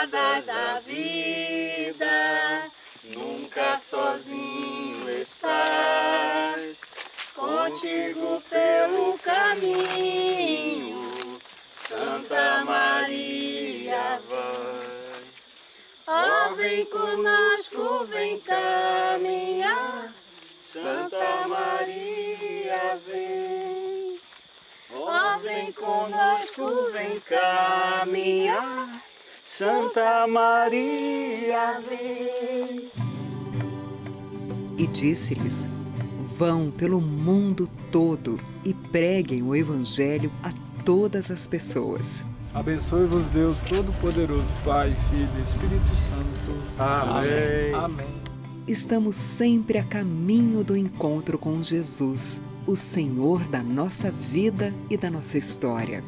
estradas da vida, nunca sozinho estás. Contigo pelo caminho, Santa Maria vai. Ó, vem conosco, vem caminhar, Santa Maria vem. Ó, vem conosco, vem caminhar, Santa Maria vem. E disse-lhes: vão pelo mundo todo e preguem o Evangelho a todas as pessoas. Abençoe-vos Deus Todo-Poderoso, Pai, Filho e Espírito Santo. Amém. Amém. Estamos sempre a caminho do encontro com Jesus, o Senhor da nossa vida e da nossa história.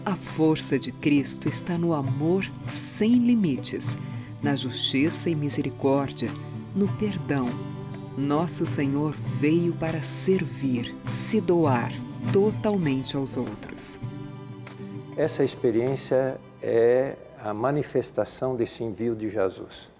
A força de Cristo está no amor sem limites, na justiça e misericórdia, no perdão. Nosso Senhor veio para servir, se doar totalmente aos outros. Essa experiência é a manifestação desse envio de Jesus.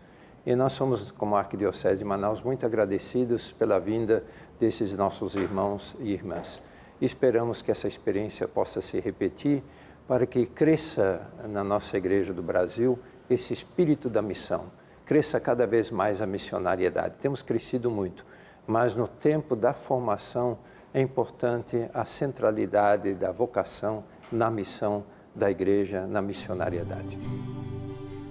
E nós somos, como Arquidiocese de Manaus, muito agradecidos pela vinda desses nossos irmãos e irmãs. Esperamos que essa experiência possa se repetir para que cresça na nossa Igreja do Brasil esse espírito da missão. Cresça cada vez mais a missionariedade. Temos crescido muito, mas no tempo da formação é importante a centralidade da vocação na missão da Igreja, na missionariedade.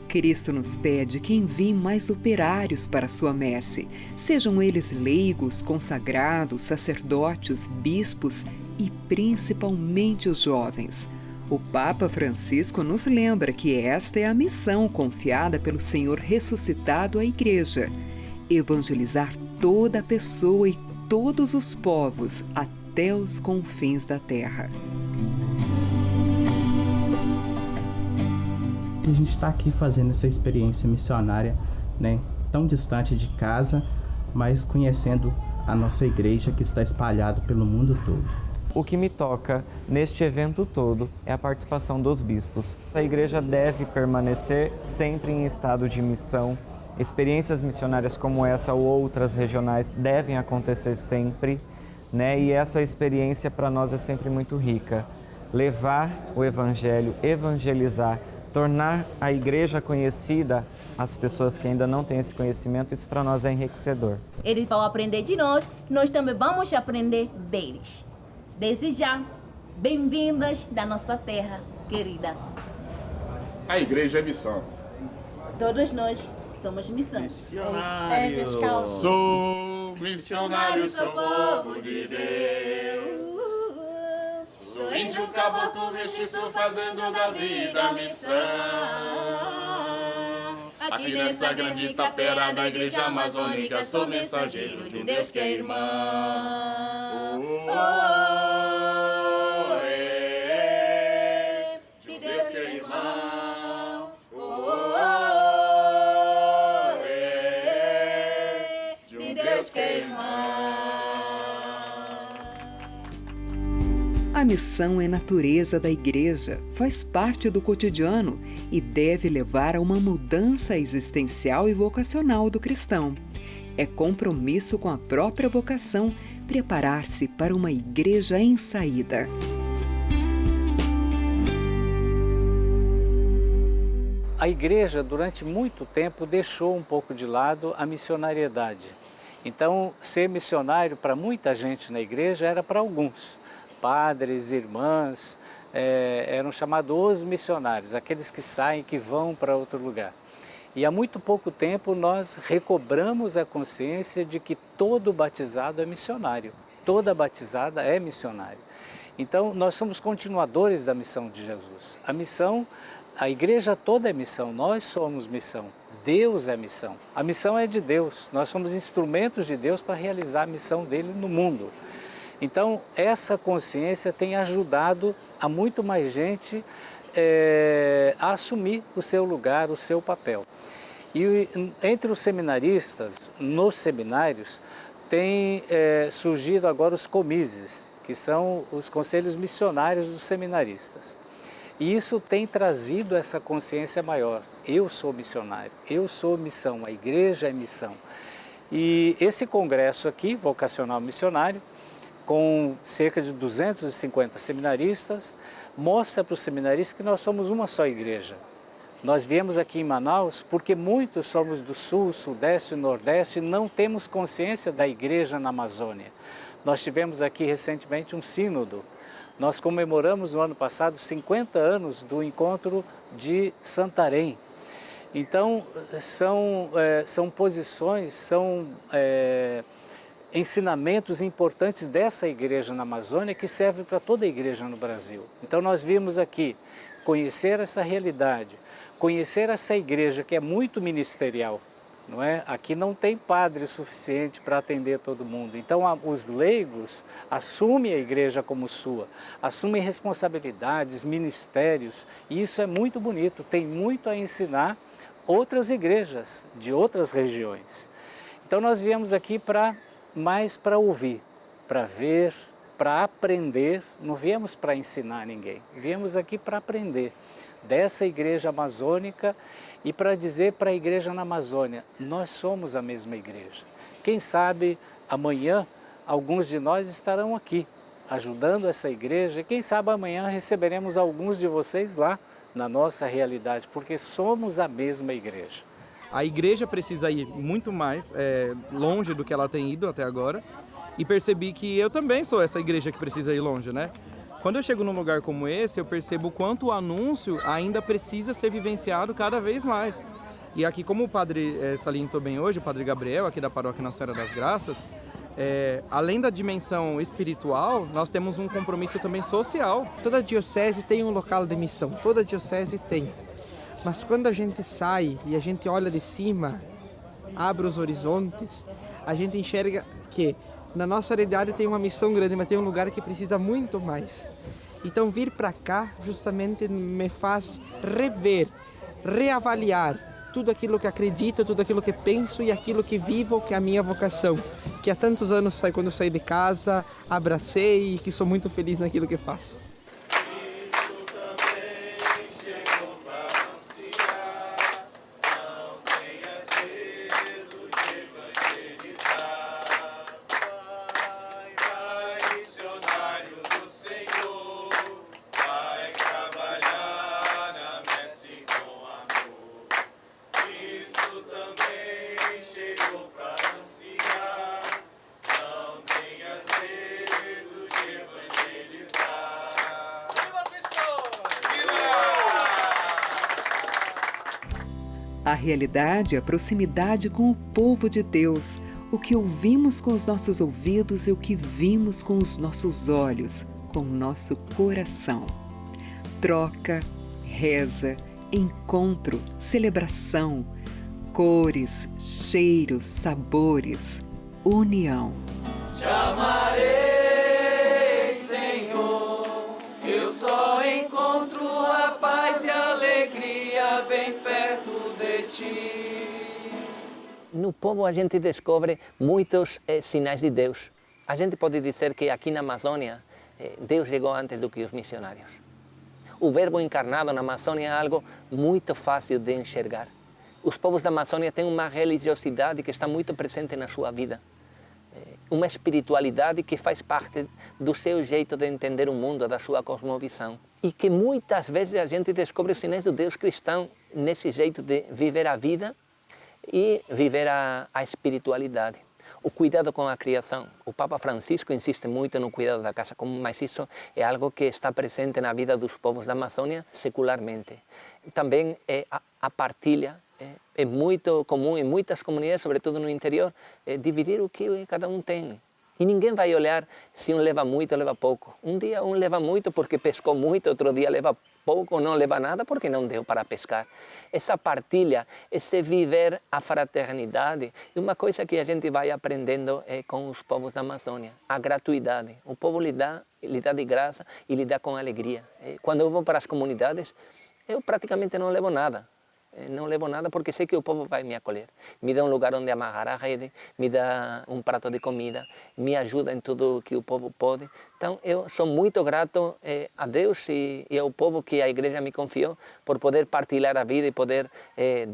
Cristo nos pede que envie mais operários para sua messe, sejam eles leigos, consagrados, sacerdotes, bispos e principalmente os jovens. O Papa Francisco nos lembra que esta é a missão confiada pelo Senhor ressuscitado à Igreja: evangelizar toda a pessoa e todos os povos até os confins da terra. A gente está aqui fazendo essa experiência missionária, né, tão distante de casa, mas conhecendo a nossa igreja que está espalhada pelo mundo todo. O que me toca neste evento todo é a participação dos bispos. A igreja deve permanecer sempre em estado de missão. Experiências missionárias como essa ou outras regionais devem acontecer sempre, né? E essa experiência para nós é sempre muito rica. Levar o evangelho, evangelizar, tornar a igreja conhecida às pessoas que ainda não têm esse conhecimento, isso para nós é enriquecedor. Eles vão aprender de nós, nós também vamos aprender deles. Desde já, bem-vindas da nossa terra querida. A igreja é missão. Todos nós somos missão. Missionário. Sou missionário, sou povo de Deus. Sou índio, caboclo, mestiço, fazendo da vida missão. Aqui nessa grande tapera da igreja amazônica, sou mensageiro de um Deus que é irmão. De Deus que é irmão. De um Deus que é irmão. A missão é natureza da Igreja, faz parte do cotidiano e deve levar a uma mudança existencial e vocacional do cristão. É compromisso com a própria vocação preparar-se para uma igreja em saída. A igreja, durante muito tempo, deixou um pouco de lado a missionariedade. Então, ser missionário para muita gente na igreja era para alguns. Padres, irmãs, eram chamados os missionários, aqueles que saem, que vão para outro lugar. E há muito pouco tempo nós recobramos a consciência de que todo batizado é missionário, toda batizada é missionária. Então nós somos continuadores da missão de Jesus. A missão, a igreja toda é missão, nós somos missão, Deus é missão. A missão é de Deus, nós somos instrumentos de Deus para realizar a missão dele no mundo. Então, essa consciência tem ajudado a muito mais gente a assumir o seu lugar, o seu papel. E entre os seminaristas, nos seminários, tem surgido agora os comises, que são os conselhos missionários dos seminaristas. E isso tem trazido essa consciência maior. Eu sou missionário, eu sou missão, a igreja é missão. E esse congresso aqui, vocacional missionário, com cerca de 250 seminaristas, mostra para os seminaristas que nós somos uma só igreja. Nós viemos aqui em Manaus porque muitos somos do Sul, Sudeste e Nordeste e não temos consciência da igreja na Amazônia. Nós tivemos aqui recentemente um sínodo. Nós comemoramos no ano passado 50 anos do encontro de Santarém. Então, são posições, são ensinamentos importantes dessa igreja na Amazônia que servem para toda a igreja no Brasil. Então, nós vimos aqui conhecer essa realidade, conhecer essa igreja que é muito ministerial. Não é? Aqui não tem padre suficiente para atender todo mundo. Então, os leigos assumem a igreja como sua, assumem responsabilidades, ministérios, e isso é muito bonito, tem muito a ensinar outras igrejas de outras regiões. Então, nós viemos aqui mais para ouvir, para ver, para aprender, não viemos para ensinar ninguém, viemos aqui para aprender dessa igreja amazônica e para dizer para a igreja na Amazônia, nós somos a mesma igreja. Quem sabe amanhã alguns de nós estarão aqui ajudando essa igreja, quem sabe amanhã receberemos alguns de vocês lá na nossa realidade, porque somos a mesma igreja. A igreja precisa ir muito mais longe do que ela tem ido até agora e percebi que eu também sou essa igreja que precisa ir longe, né? Quando eu chego num lugar como esse, eu percebo o quanto o anúncio ainda precisa ser vivenciado cada vez mais. E aqui, como o padre salientou bem hoje, o padre Gabriel, aqui da paróquia Nossa Senhora das Graças, além da dimensão espiritual, nós temos um compromisso também social. Toda diocese tem um local de missão, toda diocese tem. Mas quando a gente sai e a gente olha de cima, abre os horizontes, a gente enxerga que na nossa realidade tem uma missão grande, mas tem um lugar que precisa muito mais. Então vir para cá justamente me faz rever, reavaliar tudo aquilo que acredito, tudo aquilo que penso e aquilo que vivo, que é a minha vocação. Que há tantos anos, quando eu saí de casa, abracei e que sou muito feliz naquilo que faço. A realidade é a proximidade com o povo de Deus, o que ouvimos com os nossos ouvidos e o que vimos com os nossos olhos, com o nosso coração. Troca, reza, encontro, celebração, cores, cheiros, sabores, união. Te amarei, Senhor, eu só encontro a paz e a alegria bem perto de ti. No povo a gente descobre muitos sinais de Deus. A gente pode dizer que aqui na Amazônia, Deus chegou antes do que os missionários. O verbo encarnado na Amazônia é algo muito fácil de enxergar. Os povos da Amazônia têm uma religiosidade que está muito presente na sua vida. Uma espiritualidade que faz parte do seu jeito de entender o mundo, da sua cosmovisão. E que muitas vezes a gente descobre os sinais do Deus cristão nesse jeito de viver a vida e viver a espiritualidade. O cuidado com a criação. O Papa Francisco insiste muito no cuidado da casa comum, mas isso é algo que está presente na vida dos povos da Amazônia secularmente. Também a partilha. É muito comum em muitas comunidades, sobretudo no interior, dividir o que cada um tem. E ninguém vai olhar se um leva muito ou leva pouco. Um dia um leva muito porque pescou muito, outro dia leva pouco ou não leva nada porque não deu para pescar. Essa partilha, esse viver a fraternidade, é uma coisa que a gente vai aprendendo com os povos da Amazônia. A gratuidade. O povo lhe dá de graça e lhe dá com alegria. Quando eu vou para as comunidades, eu praticamente não levo nada. não levo nada porque sei que o povo vai me acolher. Me dá um lugar onde amarrar a rede, me dá um prato de comida, me ajuda em tudo que o povo pode. Então eu sou muito grato a Deus e ao povo que a igreja me confiou por poder partilhar a vida e poder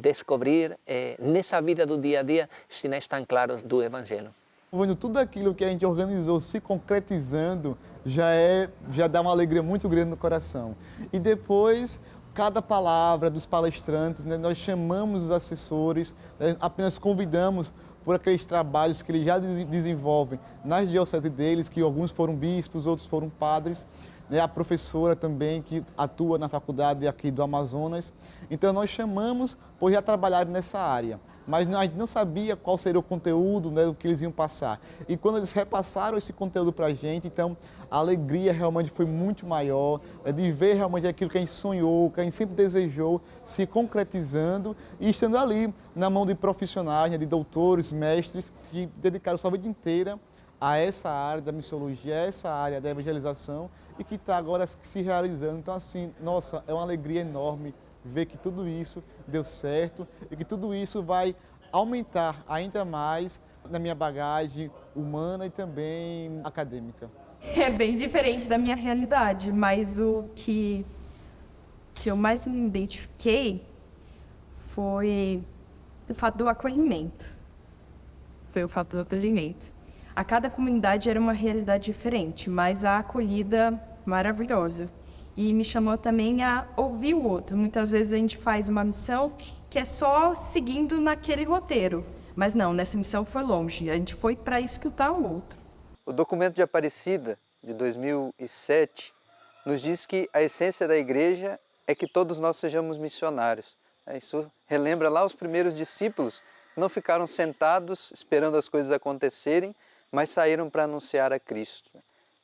descobrir nessa vida do dia a dia sinais tão claros do Evangelho. Vendo tudo aquilo que a gente organizou se concretizando, já dá uma alegria muito grande no coração. E depois, cada palavra dos palestrantes, né, nós chamamos os assessores, né, apenas convidamos por aqueles trabalhos que eles já desenvolvem nas dioceses deles, que alguns foram bispos, outros foram padres, né, a professora também que atua na faculdade aqui do Amazonas. Então nós chamamos por já trabalharem nessa área. Mas a gente não sabia qual seria o conteúdo, né, do que eles iam passar. E quando eles repassaram esse conteúdo para a gente, então a alegria realmente foi muito maior, né, de ver realmente aquilo que a gente sonhou, que a gente sempre desejou, se concretizando e estando ali na mão de profissionais, né, de doutores, mestres, que dedicaram sua vida inteira a essa área da missiologia, a essa área da evangelização e que está agora se realizando. Então, assim, nossa, é uma alegria enorme ver que tudo isso deu certo e que tudo isso vai aumentar ainda mais na minha bagagem humana e também acadêmica. É bem diferente da minha realidade, mas o que eu mais me identifiquei foi o fato do acolhimento. Foi o fato do acolhimento. A cada comunidade era uma realidade diferente, mas a acolhida maravilhosa. E me chamou também a ouvir o outro. Muitas vezes a gente faz uma missão que é só seguindo naquele roteiro. Mas não, nessa missão foi longe. A gente foi para escutar o outro. O documento de Aparecida, de 2007, nos diz que a essência da igreja é que todos nós sejamos missionários. Isso relembra lá os primeiros discípulos, que não ficaram sentados esperando as coisas acontecerem, mas saíram para anunciar a Cristo.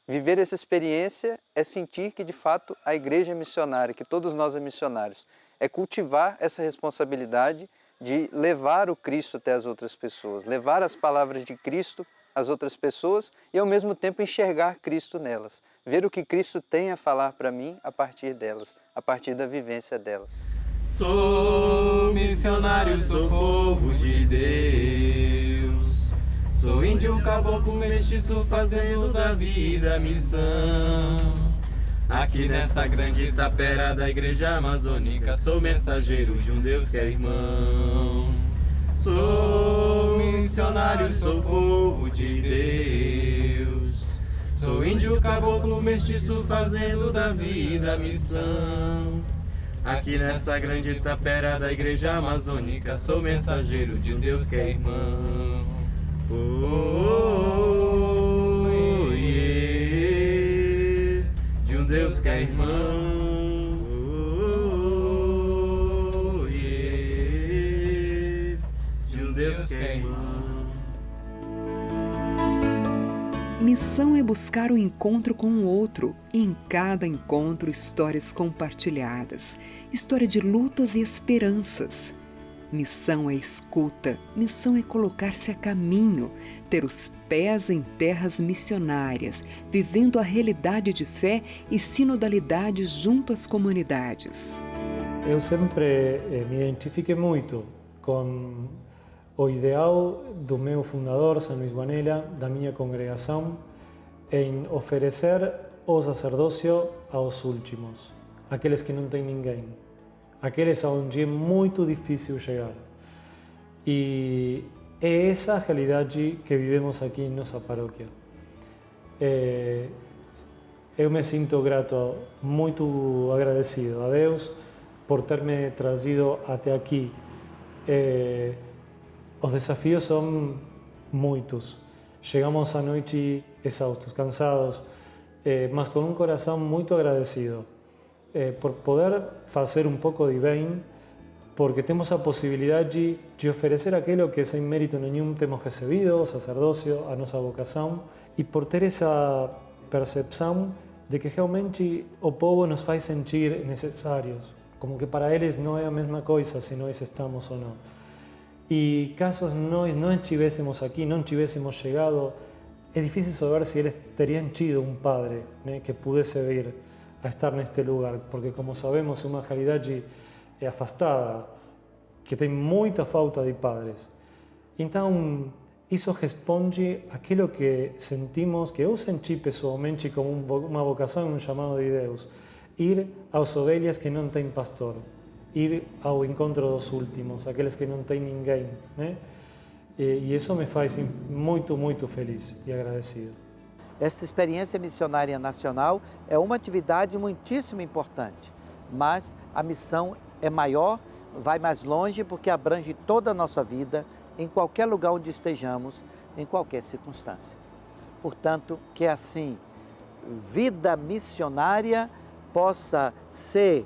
Viver essa experiência é sentir que, de fato, a igreja é missionária, que todos nós é missionários. É cultivar essa responsabilidade de levar o Cristo até as outras pessoas, levar as palavras de Cristo às outras pessoas e, ao mesmo tempo, enxergar Cristo nelas. Ver o que Cristo tem a falar para mim a partir delas, a partir da vivência delas. Sou missionário, sou povo de Deus. Sou índio, caboclo, mestiço, fazendo da vida missão. Aqui nessa grande tapera da igreja amazônica, sou mensageiro de um Deus que é irmão. Sou missionário, sou povo de Deus. Sou índio, caboclo, mestiço, fazendo da vida missão. Aqui nessa grande tapera da igreja amazônica, sou mensageiro de um Deus que é irmão. Yeah, de um Deus que é irmão. Yeah, de um Deus que é irmão. Missão é buscar o encontro com o outro, e em cada encontro histórias compartilhadas, história de lutas e esperanças. Missão é escuta, missão é colocar-se a caminho, ter os pés em terras missionárias, vivendo a realidade de fé e sinodalidade junto às comunidades. Eu sempre me identifiquei muito com o ideal do meu fundador, São Luís Guanella, da minha congregação, em oferecer o sacerdócio aos últimos, aqueles que não têm ninguém. Aqueles aonde é muito difícil chegar. E é essa a realidade que vivemos aqui em nossa paróquia. Eu me sinto grato, muito agradecido a Deus por ter me trazido até aqui. Os desafios são muitos. Chegamos à noite exaustos, cansados, mas com um coração muito agradecido. Por poder fazer um pouco de bem, porque temos a possibilidade de oferecer aquilo que sem mérito nenhum temos recebido, o sacerdócio, a nossa vocação, e por ter essa percepção de que realmente o povo nos faz sentir necessários, como que para eles não é a mesma coisa se nós estamos ou não. E caso nós não estivéssemos aqui, não tivéssemos chegado, é difícil saber se eles teriam tido um padre, né, que pudesse vir a estar neste lugar, porque como sabemos é uma realidade afastada, que tem muita falta de padres. Então, isso responde àquilo que sentimos, que eu senti pessoalmente como uma vocação, um chamado de Deus. Ir às ovelhas que não têm pastor, ir ao encontro dos últimos, aqueles que não têm ninguém, né? E isso me faz muito, muito feliz e agradecido. Esta experiência missionária nacional é uma atividade muitíssimo importante, mas a missão é maior, vai mais longe porque abrange toda a nossa vida, em qualquer lugar onde estejamos, em qualquer circunstância. Portanto, que assim, vida missionária possa ser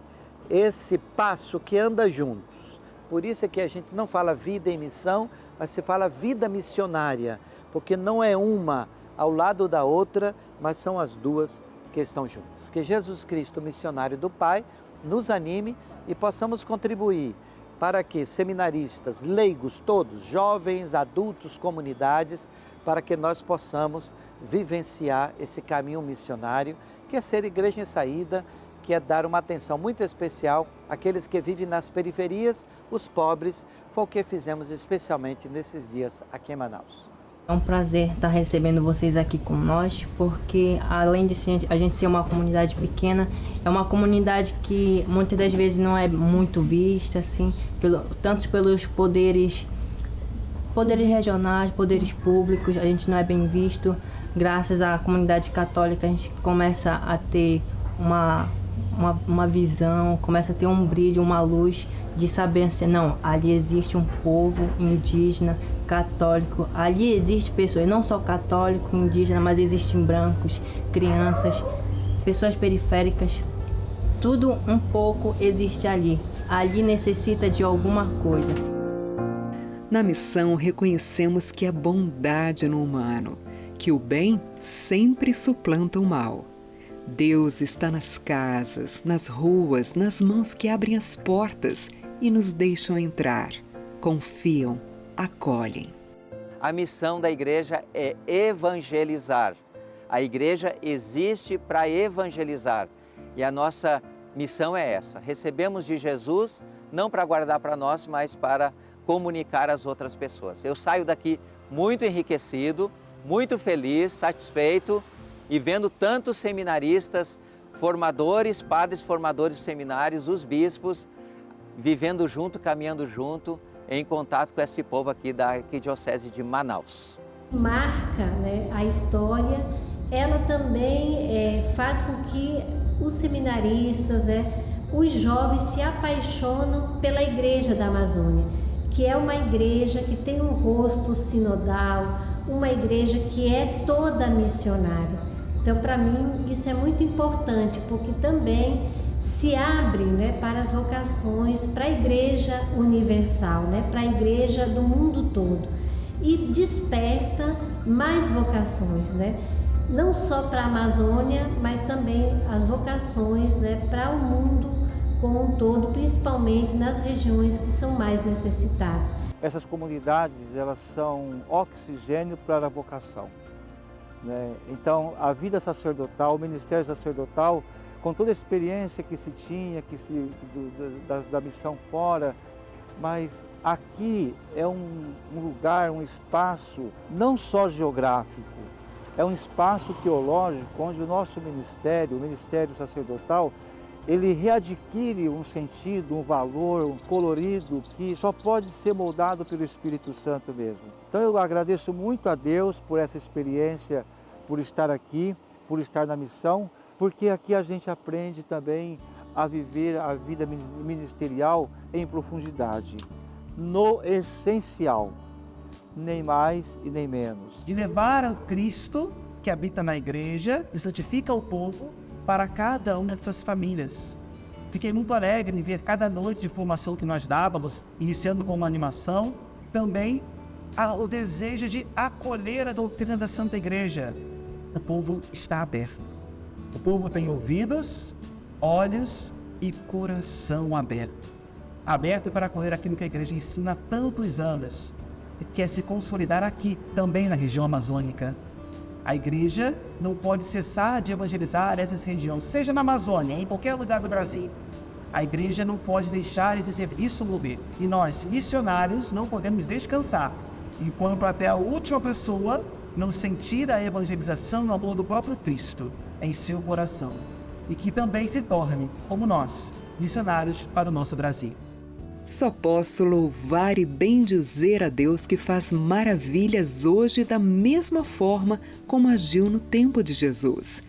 esse passo que anda juntos. Por isso é que a gente não fala vida em missão, mas se fala vida missionária, porque não é uma ao lado da outra, mas são as duas que estão juntas. Que Jesus Cristo, missionário do Pai, nos anime e possamos contribuir para que seminaristas, leigos todos, jovens, adultos, comunidades, para que nós possamos vivenciar esse caminho missionário, que é ser igreja em saída, que é dar uma atenção muito especial àqueles que vivem nas periferias, os pobres, foi o que fizemos especialmente nesses dias aqui em Manaus. É um prazer estar recebendo vocês aqui com nós, porque além de a gente ser uma comunidade pequena, é uma comunidade que muitas das vezes não é muito vista, assim, tanto pelos poderes regionais, poderes públicos, a gente não é bem visto. Graças à comunidade católica a gente começa a ter uma visão, começa a ter um brilho, uma luz de saber assim, não, ali existe um povo indígena, católico, ali existe pessoas, não só católico, indígena, mas existem brancos, crianças, pessoas periféricas, tudo um pouco existe ali. Ali necessita de alguma coisa. Na missão, reconhecemos que há bondade no humano, que o bem sempre suplanta o mal. Deus está nas casas, nas ruas, nas mãos que abrem as portas e nos deixam entrar, confiam, acolhem. A missão da igreja é evangelizar. A igreja existe para evangelizar e a nossa missão é essa. Recebemos de Jesus não para guardar para nós, mas para comunicar às outras pessoas. Eu saio daqui muito enriquecido, muito feliz, satisfeito e vendo tantos seminaristas, formadores, padres formadores de seminários, os bispos, vivendo junto, caminhando junto, em contato com esse povo aqui da Arquidiocese de Manaus. Marca, né, a história, ela também faz com que os seminaristas, né, os jovens se apaixonam pela Igreja da Amazônia, que é uma igreja que tem um rosto sinodal, uma igreja que é toda missionária. Então, para mim, isso é muito importante, porque também se abre, né, para as vocações, para a Igreja Universal, né, para a Igreja do mundo todo. E desperta mais vocações, né, não só para a Amazônia, mas também as vocações, né, para o mundo como um todo, principalmente nas regiões que são mais necessitadas. Essas comunidades, elas são oxigênio para a vocação, né? Então, a vida sacerdotal, o ministério sacerdotal, com toda a experiência que se tinha, da missão fora, mas aqui é um lugar, um espaço não só geográfico, é um espaço teológico onde o nosso ministério, o ministério sacerdotal, ele readquire um sentido, um valor, um colorido que só pode ser moldado pelo Espírito Santo mesmo. Então eu agradeço muito a Deus por essa experiência, por estar aqui, por estar na missão, porque aqui a gente aprende também a viver a vida ministerial em profundidade, no essencial, nem mais e nem menos. De levar o Cristo que habita na igreja e santifica o povo para cada uma dessas famílias. Fiquei muito alegre em ver cada noite de formação que nós dávamos, iniciando com uma animação, também o desejo de acolher a doutrina da Santa Igreja. O povo está aberto. O povo tem ouvidos, olhos e coração aberto. Aberto para acolher aquilo que a igreja ensina há tantos anos e quer se consolidar aqui, também na região amazônica. A igreja não pode cessar de evangelizar essas regiões, seja na Amazônia, em qualquer lugar do Brasil. A igreja não pode deixar esse serviço morrer. E nós, missionários, não podemos descansar, enquanto até a última pessoa não sentir a evangelização no amor do próprio Cristo em seu coração. E que também se torne, como nós, missionários para o nosso Brasil. Só posso louvar e bendizer a Deus que faz maravilhas hoje da mesma forma como agiu no tempo de Jesus.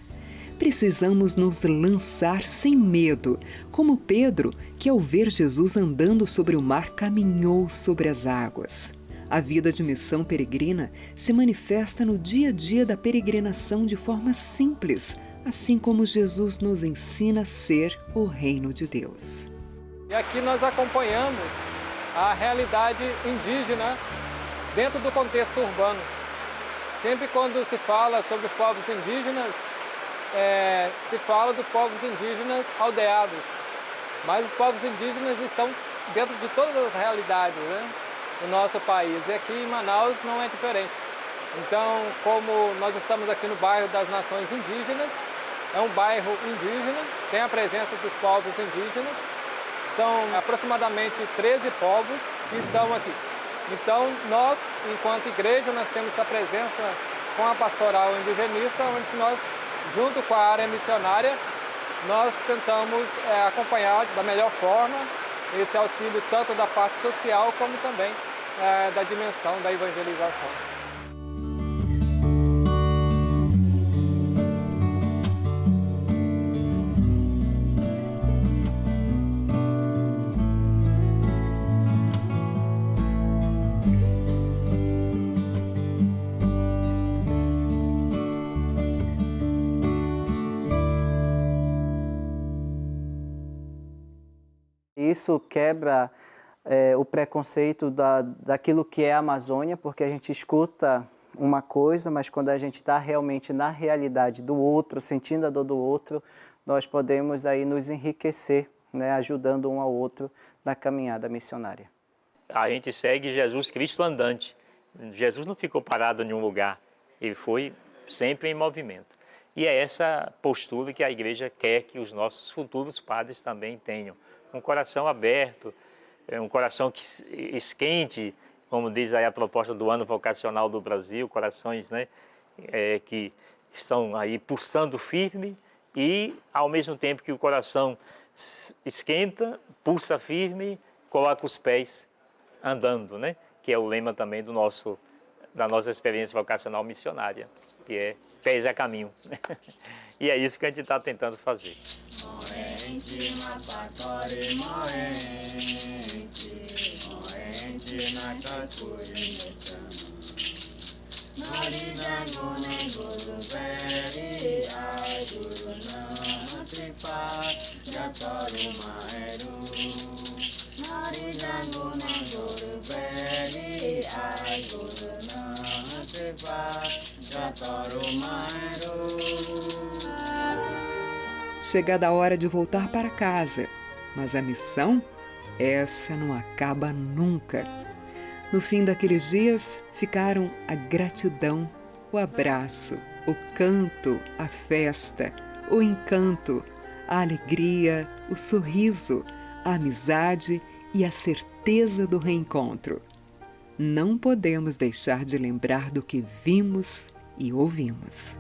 Precisamos nos lançar sem medo, como Pedro, que ao ver Jesus andando sobre o mar, caminhou sobre as águas. A vida de missão peregrina se manifesta no dia a dia da peregrinação de forma simples, assim como Jesus nos ensina a ser o reino de Deus. E aqui nós acompanhamos a realidade indígena dentro do contexto urbano. Sempre quando se fala sobre os povos indígenas, se fala dos povos indígenas aldeados. Mas os povos indígenas estão dentro de todas as realidades, né, do nosso país. E aqui em Manaus não é diferente. Então, como nós estamos aqui no bairro das Nações Indígenas, é um bairro indígena, tem a presença dos povos indígenas. São aproximadamente 13 povos que estão aqui. Então, nós, enquanto igreja, nós temos essa presença com a pastoral indigenista, onde nós, junto com a área missionária, nós tentamos acompanhar da melhor forma esse auxílio tanto da parte social como também da dimensão da evangelização. Isso quebra o preconceito daquilo que é a Amazônia, porque a gente escuta uma coisa, mas quando a gente está realmente na realidade do outro, sentindo a dor do outro, nós podemos aí nos enriquecer, né, ajudando um ao outro na caminhada missionária. A gente segue Jesus Cristo andante. Jesus não ficou parado em um lugar, ele foi sempre em movimento. E é essa postura que a igreja quer que os nossos futuros padres também tenham. Um coração aberto, um coração que esquente, como diz aí a proposta do Ano Vocacional do Brasil, corações, né, que estão aí pulsando firme e, ao mesmo tempo que o coração esquenta, pulsa firme, coloca os pés andando, né, que é o lema também da nossa experiência vocacional missionária, que é pés a caminho. E é isso que a gente está tentando fazer. Chegada a hora de voltar para casa, mas a missão, essa não acaba nunca. No fim daqueles dias, ficaram a gratidão, o abraço, o canto, a festa, o encanto, a alegria, o sorriso, a amizade e a certeza do reencontro. Não podemos deixar de lembrar do que vimos e ouvimos.